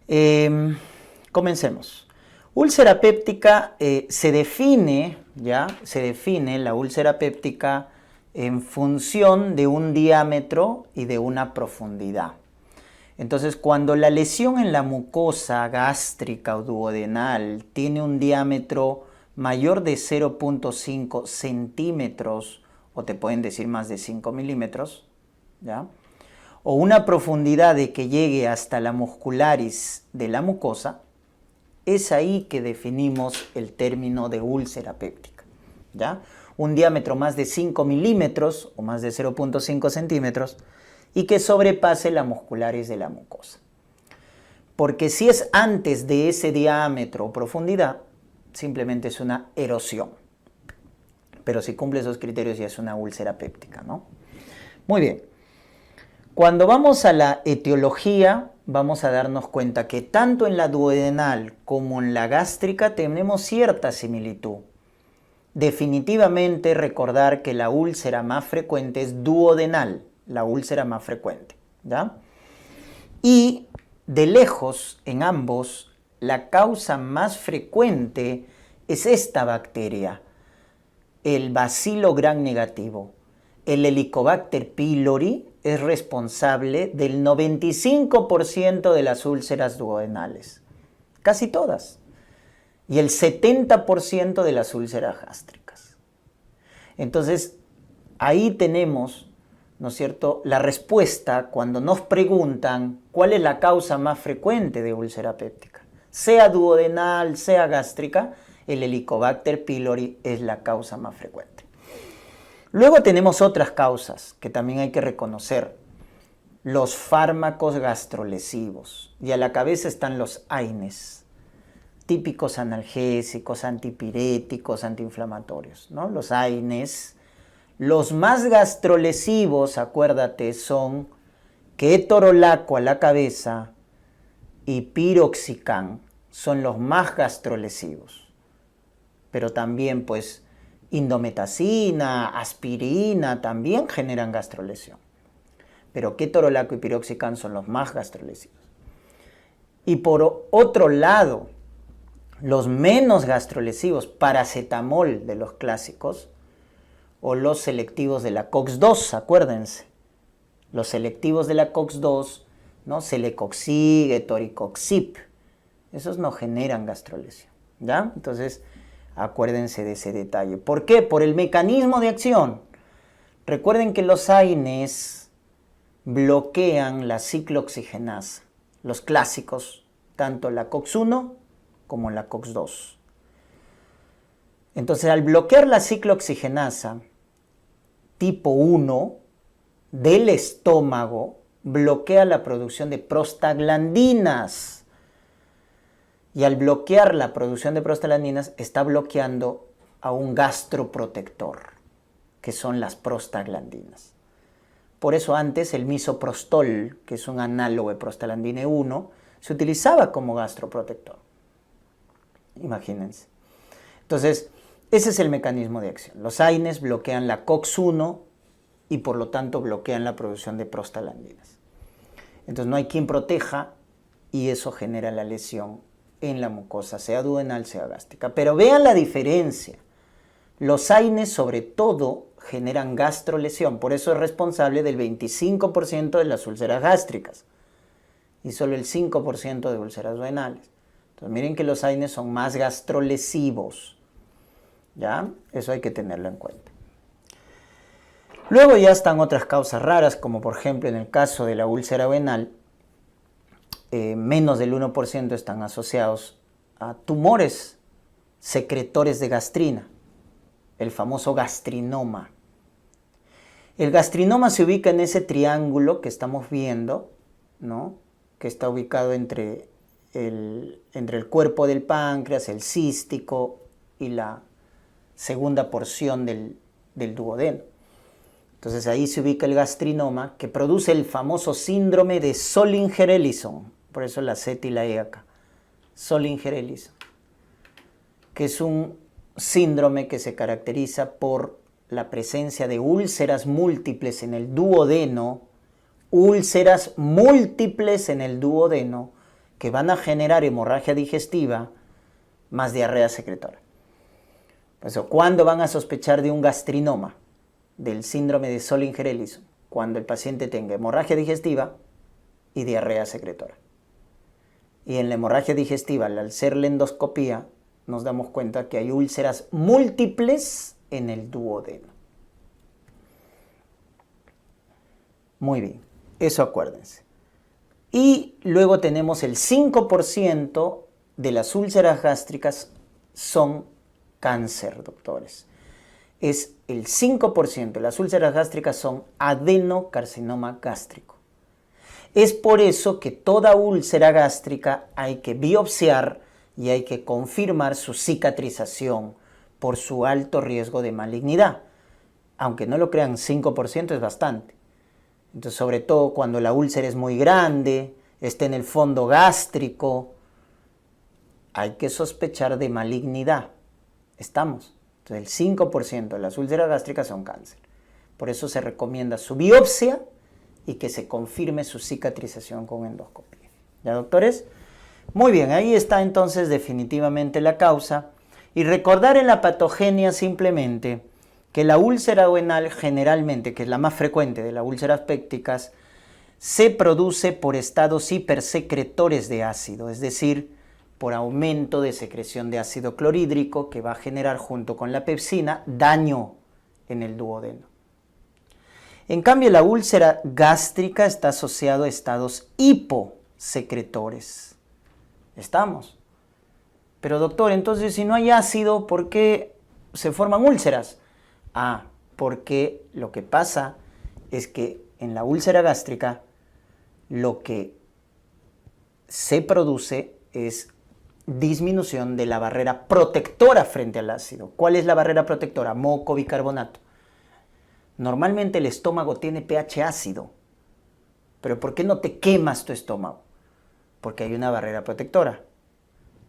Eh, Comencemos. Úlcera péptica se define la úlcera péptica en función de un diámetro y de una profundidad. Entonces, cuando la lesión en la mucosa gástrica o duodenal tiene un diámetro mayor de 0.5 centímetros, o te pueden decir más de 5 milímetros, ¿ya?, o una profundidad de que llegue hasta la muscularis de la mucosa, es ahí que definimos el término de úlcera péptica, ¿ya? Un diámetro más de 5 milímetros o más de 0.5 centímetros y que sobrepase la muscularis de la mucosa. Porque si es antes de ese diámetro o profundidad, simplemente es una erosión. Pero si cumple esos criterios ya es una úlcera péptica, ¿no? Muy bien. Cuando vamos a la etiología, vamos a darnos cuenta que tanto en la duodenal como en la gástrica tenemos cierta similitud. Definitivamente recordar que la úlcera más frecuente es duodenal, la úlcera más frecuente, ¿ya? Y de lejos, en ambos, la causa más frecuente es esta bacteria, el bacilo gram negativo. El Helicobacter pylori es responsable del 95% de las úlceras duodenales, casi todas, y el 70% de las úlceras gástricas. Entonces, ahí tenemos, ¿no es cierto?, la respuesta cuando nos preguntan cuál es la causa más frecuente de úlcera péptica. Sea duodenal, sea gástrica, el Helicobacter pylori es la causa más frecuente. Luego tenemos otras causas que también hay que reconocer. Los fármacos gastrolesivos. Y a la cabeza están los AINES, típicos analgésicos, antipiréticos, antiinflamatorios, ¿no? Los AINES. Los más gastrolesivos, acuérdate, son ketorolaco a la cabeza y piroxicam. Son los más gastrolesivos. Pero también, pues, indometacina, aspirina también generan gastrolesión. Pero ketorolaco y piroxicam son los más gastrolesivos. Y por otro lado, los menos gastrolesivos, paracetamol de los clásicos, o los selectivos de la COX-2, acuérdense. Los selectivos de la COX-2, ¿no? Celecoxib, etoricoxib, esos no generan gastrolesión, ¿ya? Entonces, acuérdense de ese detalle. ¿Por qué? Por el mecanismo de acción. Recuerden que los AINES bloquean la ciclooxigenasa. Los clásicos, tanto la COX-1 como la COX-2. Entonces, al bloquear la ciclooxigenasa tipo 1 del estómago, bloquea la producción de prostaglandinas. Y al bloquear la producción de prostaglandinas, está bloqueando a un gastroprotector, que son las prostaglandinas. Por eso antes el misoprostol, que es un análogo de prostaglandina 1, se utilizaba como gastroprotector. Imagínense. Entonces, ese es el mecanismo de acción. Los AINES bloquean la COX-1 y por lo tanto bloquean la producción de prostaglandinas. Entonces no hay quien proteja y eso genera la lesión en la mucosa, sea duodenal, sea gástrica. Pero vean la diferencia. Los AINES sobre todo generan gastrolesión, por eso es responsable del 25% de las úlceras gástricas y solo el 5% de úlceras duodenales. Entonces miren que los AINES son más gastrolesivos, ¿ya? Eso hay que tenerlo en cuenta. Luego ya están otras causas raras, como por ejemplo en el caso de la úlcera duodenal, menos del 1% están asociados a tumores secretores de gastrina, el famoso gastrinoma. El gastrinoma se ubica en ese triángulo que estamos viendo, ¿no?, que está ubicado entre el cuerpo del páncreas, el cístico y la segunda porción del duodeno. Entonces ahí se ubica el gastrinoma que produce el famoso síndrome de Zollinger-Ellison, por eso la Z y la E acá, Zollinger-Ellison, que es un síndrome que se caracteriza por la presencia de úlceras múltiples en el duodeno, que van a generar hemorragia digestiva más diarrea secretora. Por eso, ¿cuándo van a sospechar de un gastrinoma, del síndrome de Solinger-Ellison? Cuando el paciente tenga hemorragia digestiva y diarrea secretora. Y en la hemorragia digestiva, al hacer la endoscopía, nos damos cuenta que hay úlceras múltiples en el duodeno. Muy bien, eso acuérdense. Y luego tenemos el 5% de las úlceras gástricas son cáncer, doctores. Es el 5% de las úlceras gástricas son adenocarcinoma gástrico. Es por eso que toda úlcera gástrica hay que biopsiar y hay que confirmar su cicatrización por su alto riesgo de malignidad. Aunque no lo crean, 5% es bastante. Entonces, sobre todo cuando la úlcera es muy grande, está en el fondo gástrico, hay que sospechar de malignidad. ¿Estamos? Entonces, el 5% de las úlceras gástricas son cáncer. Por eso se recomienda su biopsia y que se confirme su cicatrización con endoscopia. ¿Ya, doctores? Muy bien, ahí está entonces definitivamente la causa. Y recordar en la patogenia simplemente que la úlcera duodenal generalmente, que es la más frecuente de las úlceras pépticas, se produce por estados hipersecretores de ácido, es decir, por aumento de secreción de ácido clorhídrico que va a generar junto con la pepsina daño en el duodeno. En cambio, la úlcera gástrica está asociada a estados hiposecretores. ¿Estamos? Pero doctor, entonces si no hay ácido, ¿por qué se forman úlceras? Porque lo que pasa es que en la úlcera gástrica lo que se produce es disminución de la barrera protectora frente al ácido. ¿Cuál es la barrera protectora? Moco bicarbonato. Normalmente el estómago tiene pH ácido. ¿Pero por qué no te quemas tu estómago? Porque hay una barrera protectora.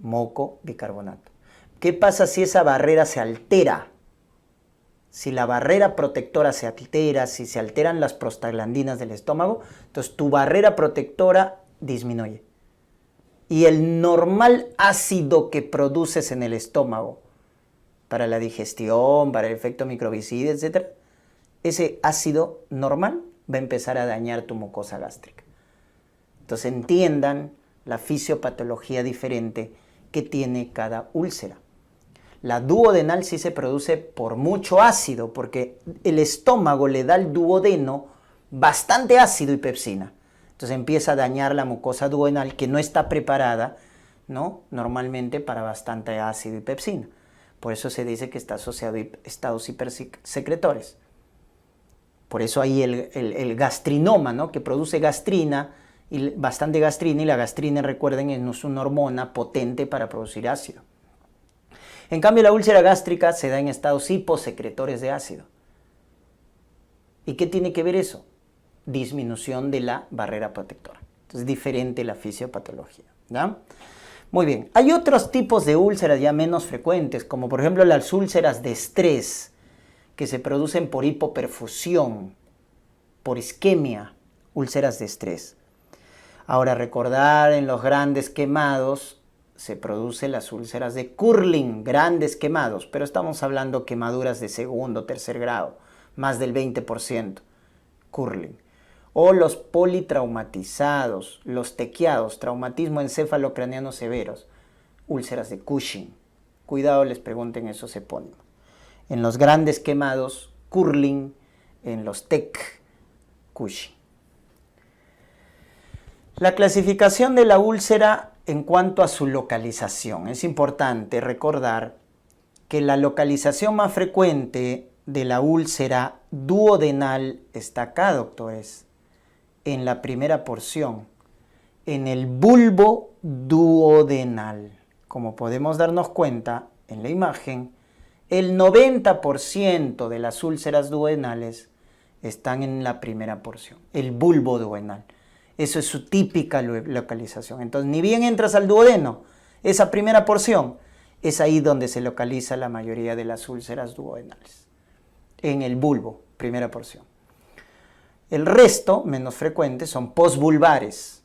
Moco bicarbonato. ¿Qué pasa si esa barrera se altera? Si la barrera protectora se altera, si se alteran las prostaglandinas del estómago, entonces tu barrera protectora disminuye. Y el normal ácido que produces en el estómago para la digestión, para el efecto microbicida, etc., ese ácido normal va a empezar a dañar tu mucosa gástrica. Entonces entiendan la fisiopatología diferente que tiene cada úlcera. La duodenal sí se produce por mucho ácido, porque el estómago le da al duodeno bastante ácido y pepsina. Entonces empieza a dañar la mucosa duodenal que no está preparada, ¿no?, normalmente para bastante ácido y pepsina. Por eso se dice que está asociado a estados hipersecretores. Por eso hay el gastrinoma, ¿no?, que produce gastrina, y bastante gastrina, y la gastrina, recuerden, es una hormona potente para producir ácido. En cambio, la úlcera gástrica se da en estados hiposecretores de ácido. ¿Y qué tiene que ver eso? Disminución de la barrera protectora. Entonces, diferente la fisiopatología, ¿ya? Muy bien. Hay otros tipos de úlceras ya menos frecuentes, como por ejemplo las úlceras de estrés, que se producen por hipoperfusión, por isquemia, úlceras de estrés. Ahora, recordar, en los grandes quemados se producen las úlceras de Curling, grandes quemados, pero estamos hablando quemaduras de segundo, tercer grado, más del 20%, Curling. O los politraumatizados, los tequiados, traumatismo encéfalo-craneano severos, úlceras de Cushing. Cuidado, les pregunten esos epónimos. En los grandes quemados, Curling; en los TEC, Cushing. La clasificación de la úlcera en cuanto a su localización. Es importante recordar que la localización más frecuente de la úlcera duodenal está acá, doctores, en la primera porción, en el bulbo duodenal. Como podemos darnos cuenta en la imagen, el 90% de las úlceras duodenales están en la primera porción, el bulbo duodenal. Eso es su típica localización. Entonces, ni bien entras al duodeno, esa primera porción, es ahí donde se localiza la mayoría de las úlceras duodenales. En el bulbo, primera porción. El resto, menos frecuentes, son posvulvares.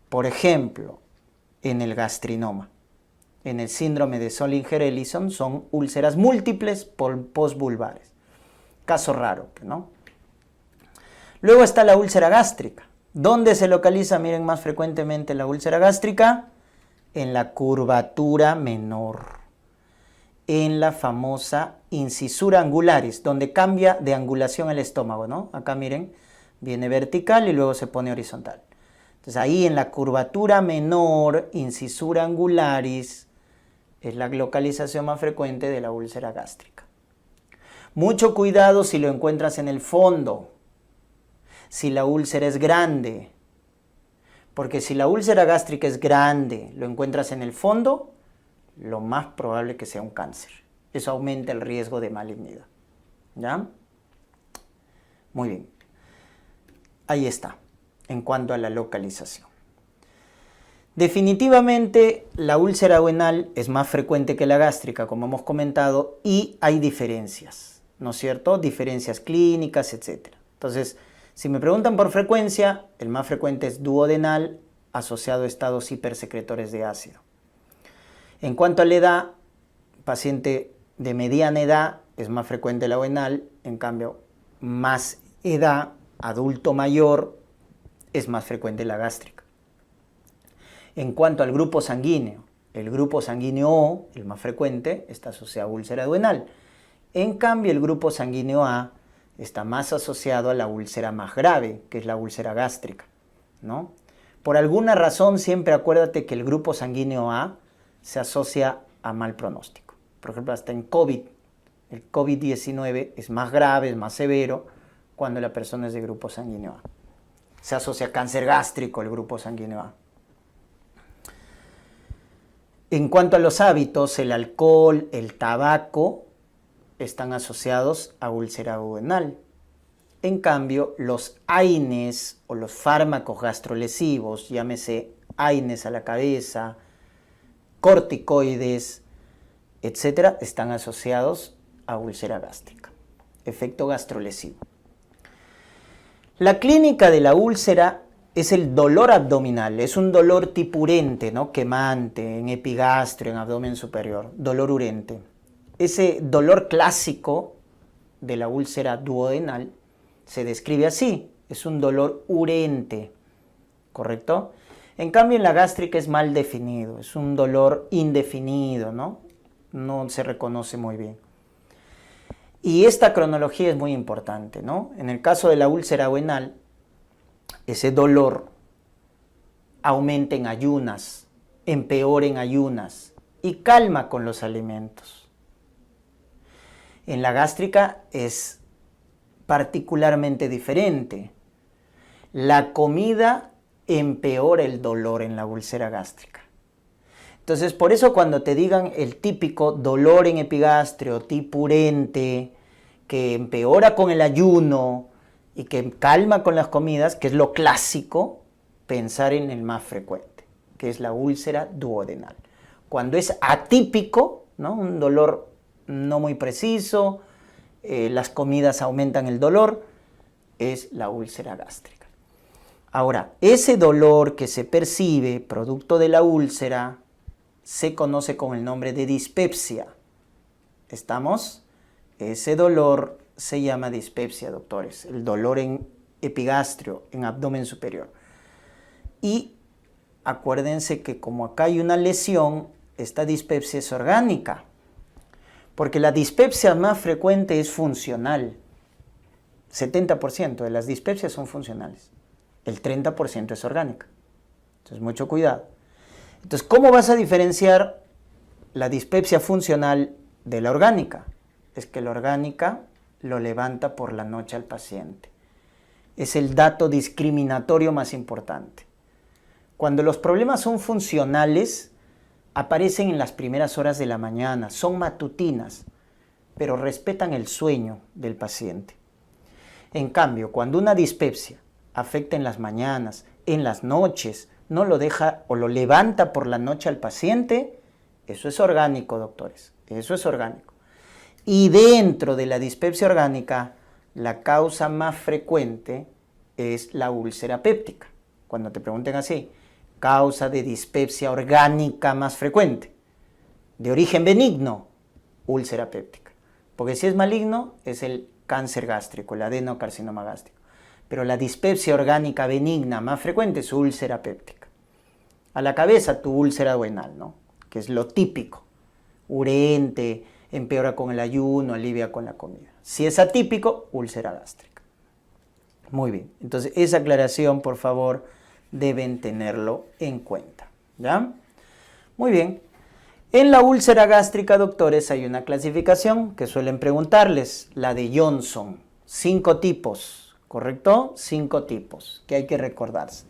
Por ejemplo, en el gastrinoma. En el síndrome de Zollinger-Ellison son úlceras múltiples postvulvares. Caso raro, ¿no? Luego está la úlcera gástrica. ¿Dónde se localiza? Miren, más frecuentemente la úlcera gástrica en la curvatura menor, en la famosa incisura angularis, donde cambia de angulación el estómago, ¿no? Acá miren, viene vertical y luego se pone horizontal. Entonces ahí en la curvatura menor, incisura angularis, es la localización más frecuente de la úlcera gástrica. Mucho cuidado si lo encuentras en el fondo, si la úlcera es grande, porque si la úlcera gástrica es grande, lo encuentras en el fondo, lo más probable que sea un cáncer. Eso aumenta el riesgo de malignidad. ¿Ya? Muy bien. Ahí está, en cuanto a la localización. Definitivamente la úlcera duodenal es más frecuente que la gástrica, como hemos comentado, y hay diferencias, ¿no es cierto? Diferencias clínicas, etc. Entonces, si me preguntan por frecuencia, el más frecuente es duodenal asociado a estados hipersecretores de ácido. En cuanto a la edad, paciente de mediana edad es más frecuente la duodenal, en cambio, más edad, adulto mayor, es más frecuente la gástrica. En cuanto al grupo sanguíneo, el grupo sanguíneo O, el más frecuente, está asociado a úlcera duodenal. En cambio, el grupo sanguíneo A está más asociado a la úlcera más grave, que es la úlcera gástrica, ¿no? Por alguna razón, siempre acuérdate que el grupo sanguíneo A se asocia a mal pronóstico. Por ejemplo, hasta en COVID, el COVID-19 es más grave, es más severo cuando la persona es de grupo sanguíneo A. Se asocia a cáncer gástrico el grupo sanguíneo A. En cuanto a los hábitos, el alcohol, el tabaco están asociados a úlcera duodenal. En cambio, los AINES o los fármacos gastrolesivos, llámese AINES a la cabeza, corticoides, etcétera, están asociados a úlcera gástrica. Efecto gastrolesivo. La clínica de la úlcera es el dolor abdominal, es un dolor tipurente, ¿no? Quemante, en epigastrio, en abdomen superior, dolor urente. Ese dolor clásico de la úlcera duodenal se describe así, es un dolor urente, ¿correcto? En cambio en la gástrica es mal definido, es un dolor indefinido, ¿no? No se reconoce muy bien. Y esta cronología es muy importante, ¿no? En el caso de la úlcera duodenal, ese dolor aumenta en ayunas, empeora en ayunas y calma con los alimentos. En la gástrica es particularmente diferente. La comida empeora el dolor en la úlcera gástrica. Entonces, por eso cuando te digan el típico dolor en epigastrio tipurente, que empeora con el ayuno y que calma con las comidas, que es lo clásico, pensar en el más frecuente, que es la úlcera duodenal. Cuando es atípico, ¿no? Un dolor no muy preciso, las comidas aumentan el dolor, es la úlcera gástrica. Ahora, ese dolor que se percibe producto de la úlcera se conoce con el nombre de dispepsia. ¿Estamos? Ese dolor se llama dispepsia, doctores. El dolor en epigastrio, en abdomen superior. Y acuérdense que como acá hay una lesión, esta dispepsia es orgánica. Porque la dispepsia más frecuente es funcional. 70% de las dispepsias son funcionales. El 30% es orgánica. Entonces, mucho cuidado. Entonces, ¿cómo vas a diferenciar la dispepsia funcional de la orgánica? Es que la orgánica lo levanta por la noche al paciente. Es el dato discriminatorio más importante. Cuando los problemas son funcionales, aparecen en las primeras horas de la mañana, son matutinas, pero respetan el sueño del paciente. En cambio, cuando una dispepsia afecta en las mañanas, en las noches, no lo deja o lo levanta por la noche al paciente, eso es orgánico, doctores, eso es orgánico. Y dentro de la dispepsia orgánica, la causa más frecuente es la úlcera péptica. Cuando te pregunten así, causa de dispepsia orgánica más frecuente. De origen benigno, úlcera péptica. Porque si es maligno, es el cáncer gástrico, el adenocarcinoma gástrico. Pero la dispepsia orgánica benigna más frecuente es úlcera péptica. A la cabeza, tu úlcera duodenal, ¿no? Que es lo típico. Urente, empeora con el ayuno, alivia con la comida. Si es atípico, úlcera gástrica. Muy bien. Entonces, esa aclaración, por favor, deben tenerlo en cuenta. ¿Ya? Muy bien. En la úlcera gástrica, doctores, hay una clasificación que suelen preguntarles, la de Johnson. 5 tipos, ¿correcto? 5 tipos que hay que recordarse.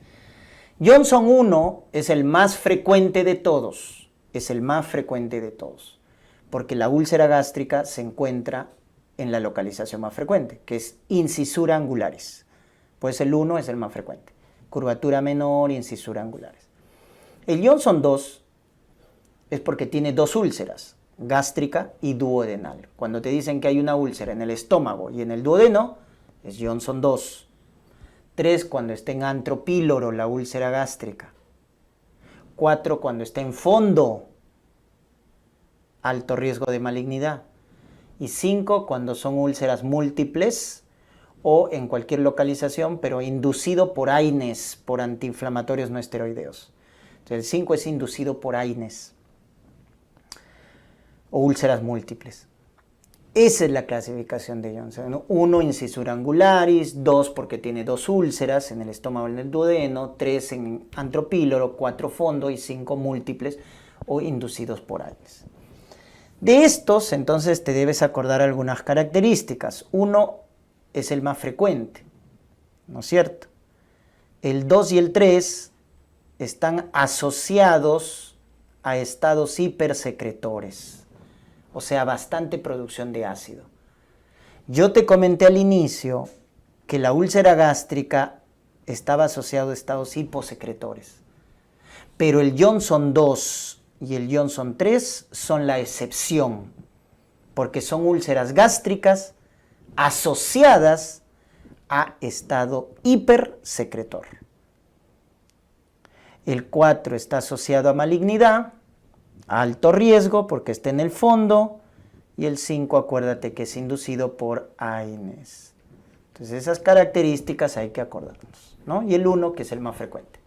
Johnson 1 es el más frecuente de todos. Es el más frecuente de todos. Porque la úlcera gástrica se encuentra en la localización más frecuente, que es incisura angularis. Pues el 1 es el más frecuente. Curvatura menor, incisura angularis. El Johnson 2 es porque tiene 2 úlceras, gástrica y duodenal. Cuando te dicen que hay una úlcera en el estómago y en el duodeno, es Johnson 2. 3 cuando está en antropíloro la úlcera gástrica. 4 cuando está en fondo, alto riesgo de malignidad. Y 5 cuando son úlceras múltiples o en cualquier localización, pero inducido por AINES, por antiinflamatorios no esteroideos. Entonces el 5 es inducido por AINES o úlceras múltiples. Esa es la clasificación de Johnson. 1, incisura angularis. 2, porque tiene 2 úlceras en el estómago y en el duodeno. 3, en antropíloro. 4, fondo. Y 5, múltiples o inducidos por AINES. De estos, entonces, te debes acordar algunas características. 1 es el más frecuente, ¿no es cierto? El 2 y el 3 están asociados a estados hipersecretores. O sea, bastante producción de ácido. Yo te comenté al inicio que la úlcera gástrica estaba asociado a estados hiposecretores. Pero el Johnson 2 y el Johnson 3 son la excepción, porque son úlceras gástricas asociadas a estado hipersecretor. El 4 está asociado a malignidad, alto riesgo porque está en el fondo, y el 5 acuérdate que es inducido por AINES. Entonces esas características hay que acordarnos, ¿no? Y el 1 que es el más frecuente.